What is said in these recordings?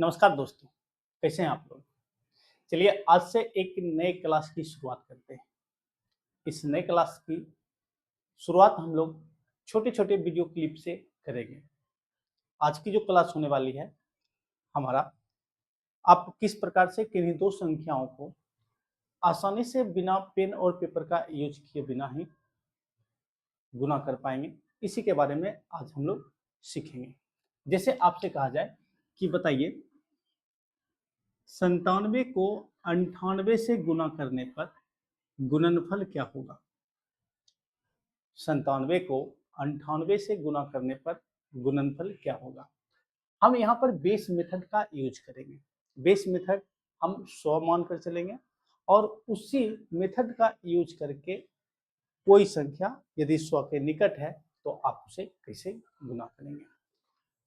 नमस्कार दोस्तों, कैसे हैं आप लोग? चलिए आज से एक नए क्लास की शुरुआत करते हैं। इस नए क्लास की शुरुआत हम लोग छोटे-छोटे वीडियो क्लिप से करेंगे। आज की जो क्लास होने वाली है हमारा, आप किस प्रकार से किन्हीं दो संख्याओं को आसानी से बिना पेन और पेपर का यूज किए बिना ही गुणा कर पाएंगे, इसी के बारे में आज हम लोग सीखेंगे। जैसे आपसे कहा जाए कि बताइए 97 को 98 से गुणा करने पर गुणनफल क्या होगा? 97 को 98 से गुणा करने पर गुणनफल क्या होगा? हम यहाँ पर बेस मेथड का यूज करेंगे। बेस मेथड हम 100 मानकर चलेंगे और उसी मेथड का यूज करके कोई संख्या यदि 100 के निकट है तो आप उसे कैसे गुना करेंगे।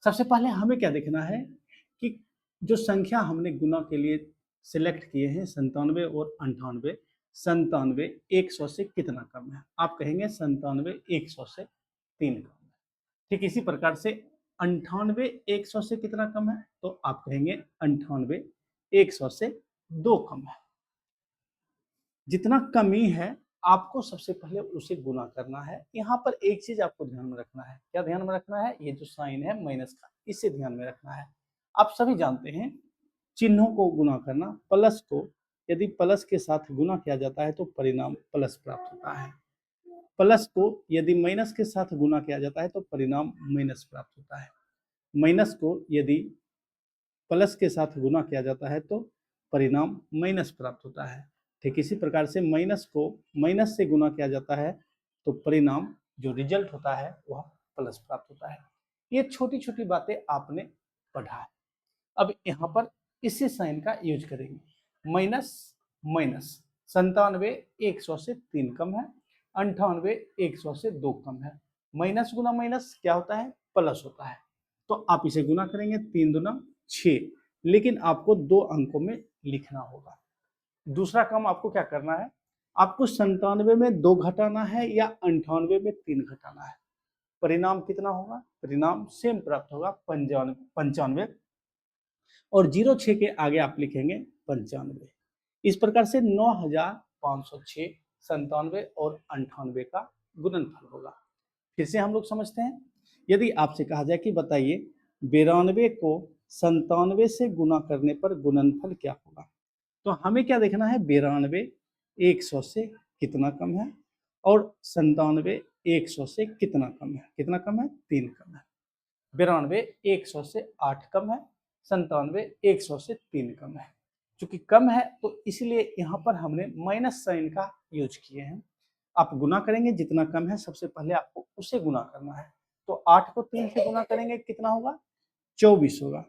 सबसे पहले हमें क्या देखना है कि जो संख्या हमने गुना के लिए सिलेक्ट किए हैं 97 और 98, 97 100 से कितना कम है? आप कहेंगे 97 100 से 3 कम है। ठीक इसी प्रकार से 98 100 से कितना कम है? तो आप कहेंगे 98 100 से 2 कम है। जितना कमी है आपको सबसे पहले उसे गुना करना है। यहाँ पर एक चीज आपको ध्यान में रखना है। क्या ध्यान में रखना है? ये जो साइन है माइनस का, इसे ध्यान में रखना है। आप सभी जानते हैं चिन्हों को गुना करना, प्लस को यदि प्लस के साथ गुना किया जाता है तो परिणाम प्लस प्राप्त होता है। प्लस को यदि माइनस के साथ गुना किया जाता है तो परिणाम माइनस प्राप्त होता है। माइनस को यदि प्लस के साथ गुना किया जाता है तो परिणाम माइनस प्राप्त होता है। ठीक इसी प्रकार से माइनस को माइनस से गुना किया जाता है तो परिणाम जो रिजल्ट होता है वह प्लस प्राप्त होता है। ये छोटी छोटी बातें आपने पढ़ा है। अब यहाँ पर इसी साइन का यूज करेंगे। माइनस माइनस 97 100 से 3 कम है, 98 100 से 2 कम है। माइनस गुना माइनस क्या होता है? प्लस होता है। तो आप इसे गुना करेंगे 3 दूना 6, लेकिन आपको 2 अंकों में लिखना होगा। दूसरा काम आपको क्या करना है? आपको 97 में 2 घटाना है या 98 में 3 घटाना है। परिणाम कितना होगा? परिणाम सेम प्राप्त होगा 95 और 06 के आगे आप लिखेंगे 95। इस प्रकार से 9506 97 और 98 का गुणनफल होगा। फिर से हम लोग समझते हैं। यदि आपसे कहा जाए कि बताइए 92 को 97 से गुना करने पर गुणनफल क्या होगा, तो हमें क्या देखना है? 92 100 से कितना कम है और 97 100 से कितना कम है? कितना कम है? 3 कम है। 92 100 से 8 कम है, 97 100 से 3 कम है। चूंकि कम है तो इसलिए यहाँ पर हमने माइनस साइन का यूज किए हैं। आप गुना करेंगे जितना कम है सबसे पहले आपको उसे गुना करना है। तो 8 को 3 से गुना करेंगे कितना होगा? 24 होगा।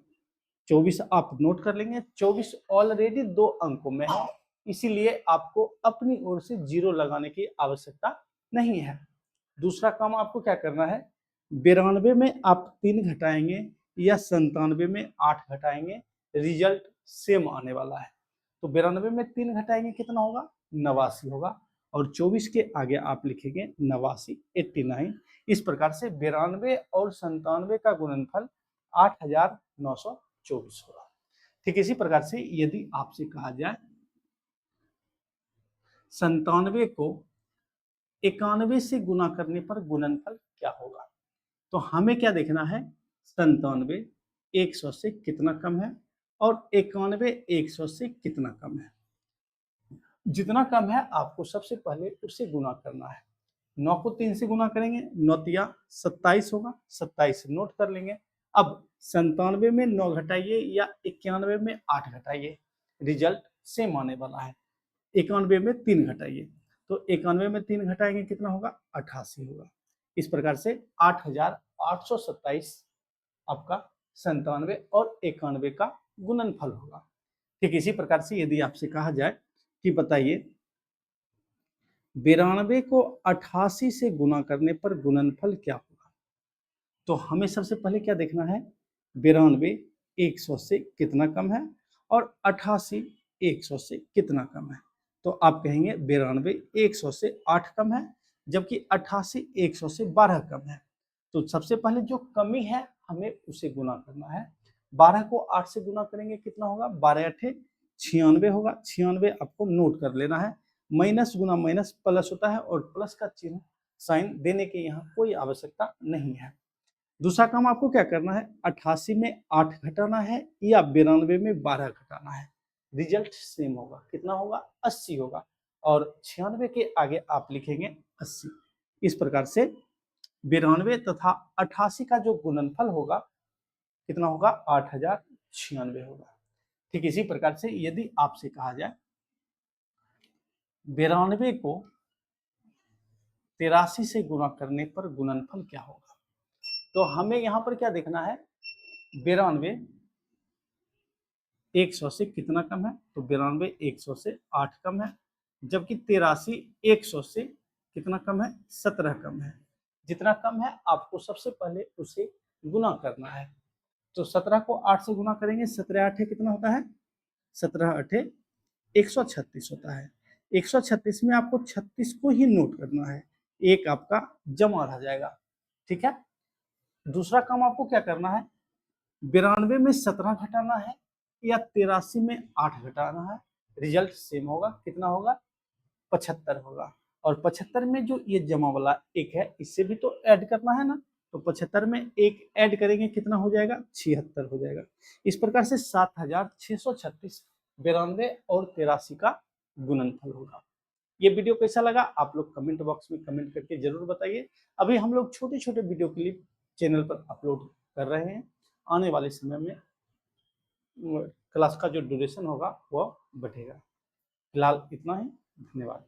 24 आप नोट कर लेंगे। 24 ऑलरेडी 2 अंकों में है, इसीलिए आपको अपनी ओर से 0 लगाने की आवश्यकता नहीं है। दूसरा काम आपको क्या करना है? 92 में आप 3 घटाएंगे या 97 में 8 घटाएंगे, रिजल्ट सेम आने वाला है। तो 92 में 3 घटाएंगे कितना होगा? 89 होगा और 24 के आगे आप लिखेंगे 89 89। इस प्रकार से 92 और 97 का गुणनफल 8924 होगा। ठीक इसी प्रकार से यदि आपसे कहा जाए 97 को 91 से गुना करने पर गुणनफल क्या होगा, तो हमें क्या देखना है? 97 100 से कितना कम है और 91 100 से कितना कम है। जितना कम है आपको सबसे पहले उससे गुना करना है। 9 को 3 से गुना करेंगे, 9 तिया 27 होगा, 27 नोट कर लेंगे। अब 97 में 9 घटाइए या 91 में 8 घटाइए, रिजल्ट सेम आने वाला है। 91 में 3 घटाइए, तो 91 में 3 घटाएंगे कितना होगा? 88 होगा। इस प्रकार से 8827 आपका 97 और 91 का गुणनफल होगा। ठीक इसी प्रकार से यदि आपसे कहा जाए कि बताइए 92 को 88 से गुना करने पर गुणनफल क्या होगा, तो हमें सबसे पहले क्या देखना है? 92 100 से कितना कम है और 88 100 से कितना कम है। तो आप कहेंगे 92 100 से 8 कम है, जबकि 88 100 से 12 कम है। तो सबसे पहले जो कमी है हमें उसे गुना करना है। 12 को 8 से गुना करेंगे कितना होगा, 12 अठे 96 होगा। 96 आपको नोट कर लेना है। माइनस गुना माइनस प्लस होता है और प्लस का चिन्ह साइन देने की यहाँ कोई आवश्यकता नहीं है। दूसरा काम आपको क्या करना है, 88 में 8 घटाना है या 92 में 12 घटाना है। रिजल्ट सेम होगा, कितना होगा, 80 होगा। और 96 के आगे आप लिखेंगे 80। इस प्रकार से 92 तथा 88 का जो गुणनफल होगा कितना होगा, 8096 होगा। ठीक इसी प्रकार से यदि आपसे कहा जाए 92 को 83 से गुणा करने पर गुणनफल क्या होगा, तो हमें यहाँ पर क्या देखना है, 92 100 से कितना कम है, तो 92 100 से 8 कम है, जबकि 83 100 से कितना कम है, 17 कम है। जितना कम है आपको सबसे पहले उसे गुना करना है। तो 17 को 8 से गुना करेंगे, 17 8 कितना होता है, 17 8 136 होता है। 136 में आपको 36 को ही नोट करना है, एक आपका जमा रह जाएगा। ठीक है। दूसरा काम आपको क्या करना है, 92 में 17 घटाना है या 83 में 8 घटाना है। रिजल्ट सेम होगा, कितना होगा, 75 होगा। और 75 में जो ये जमा वाला एक है इससे भी तो ऐड करना है ना, तो 75 में एक ऐड करेंगे कितना हो जाएगा, 76 हो जाएगा। इस प्रकार से 7636 92 और 83 का गुणनफल होगा। ये वीडियो कैसा लगा आप लोग कमेंट बॉक्स में कमेंट करके जरूर बताइए। अभी हम लोग छोटे छोटे वीडियो क्लिप चैनल पर अपलोड कर रहे हैं। आने वाले समय में क्लास का जो ड्यूरेशन होगा वो बढ़ेगा। फिलहाल इतना ही, धन्यवाद।